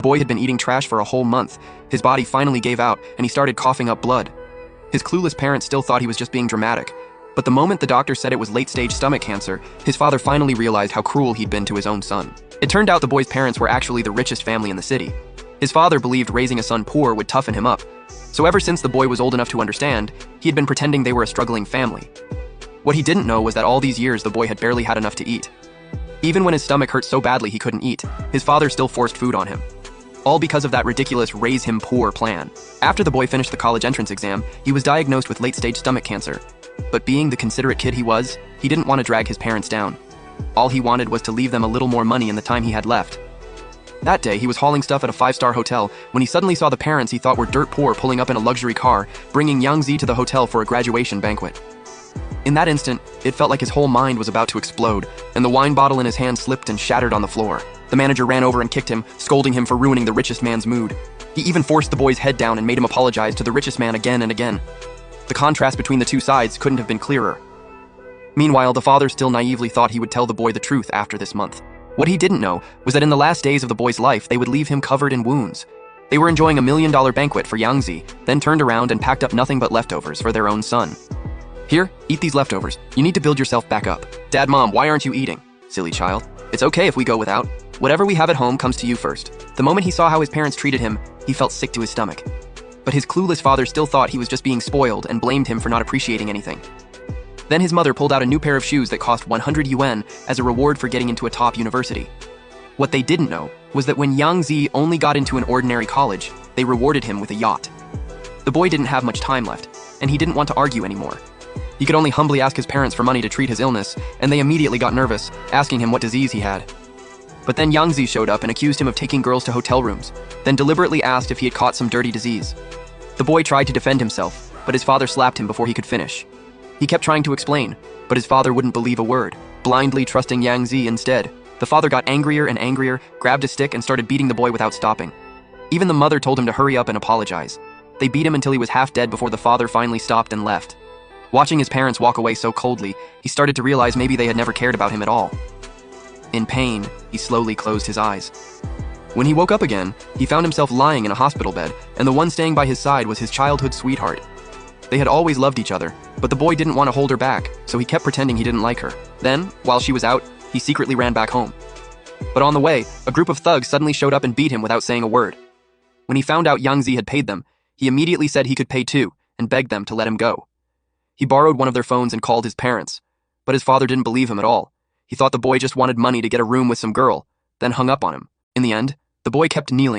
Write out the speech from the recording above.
The boy had been eating trash for a whole month. His body finally gave out, and he started coughing up blood. His clueless parents still thought he was just being dramatic. But the moment the doctor said it was late-stage stomach cancer, his father finally realized how cruel he'd been to his own son. It turned out the boy's parents were actually the richest family in the city. His father believed raising a son poor would toughen him up. So ever since the boy was old enough to understand, he had been pretending they were a struggling family. What he didn't know was that all these years the boy had barely had enough to eat. Even when his stomach hurt so badly he couldn't eat, his father still forced food on him. All because of that ridiculous raise him poor plan. After the boy finished the college entrance exam, he was diagnosed with late-stage stomach cancer. But being the considerate kid he was, he didn't want to drag his parents down. All he wanted was to leave them a little more money in the time he had left. That day, he was hauling stuff at a 5-star hotel when he suddenly saw the parents he thought were dirt poor pulling up in a luxury car, bringing Yang Zi to the hotel for a graduation banquet. In that instant, it felt like his whole mind was about to explode, and the wine bottle in his hand slipped and shattered on the floor. The manager ran over and kicked him, scolding him for ruining the richest man's mood. He even forced the boy's head down and made him apologize to the richest man again and again. The contrast between the two sides couldn't have been clearer. Meanwhile, the father still naively thought he would tell the boy the truth after this month. What he didn't know was that in the last days of the boy's life, they would leave him covered in wounds. They were enjoying $1 million banquet for Yang Zi, then turned around and packed up nothing but leftovers for their own son. Here, eat these leftovers. You need to build yourself back up. Dad, Mom, why aren't you eating? Silly child. It's okay if we go without. Whatever we have at home comes to you first. The moment he saw how his parents treated him, he felt sick to his stomach. But his clueless father still thought he was just being spoiled and blamed him for not appreciating anything. Then his mother pulled out a new pair of shoes that cost 100 yuan as a reward for getting into a top university. What they didn't know was that when Yang Zi only got into an ordinary college, they rewarded him with a yacht. The boy didn't have much time left, and he didn't want to argue anymore. He could only humbly ask his parents for money to treat his illness, and they immediately got nervous, asking him what disease he had. But then Yang Zi showed up and accused him of taking girls to hotel rooms, then deliberately asked if he had caught some dirty disease. The boy tried to defend himself, but his father slapped him before he could finish. He kept trying to explain, but his father wouldn't believe a word, blindly trusting Yang Zi instead. The father got angrier and angrier, grabbed a stick and started beating the boy without stopping. Even the mother told him to hurry up and apologize. They beat him until he was half dead before the father finally stopped and left. Watching his parents walk away so coldly, he started to realize maybe they had never cared about him at all. In pain, he slowly closed his eyes. When he woke up again, he found himself lying in a hospital bed, and the one staying by his side was his childhood sweetheart. They had always loved each other, but the boy didn't want to hold her back, so he kept pretending he didn't like her. Then, while she was out, he secretly ran back home. But on the way, a group of thugs suddenly showed up and beat him without saying a word. When he found out Yang Zi had paid them, he immediately said he could pay too, and begged them to let him go. He borrowed one of their phones and called his parents, but his father didn't believe him at all. He thought the boy just wanted money to get a room with some girl, then hung up on him. In the end, the boy kept kneeling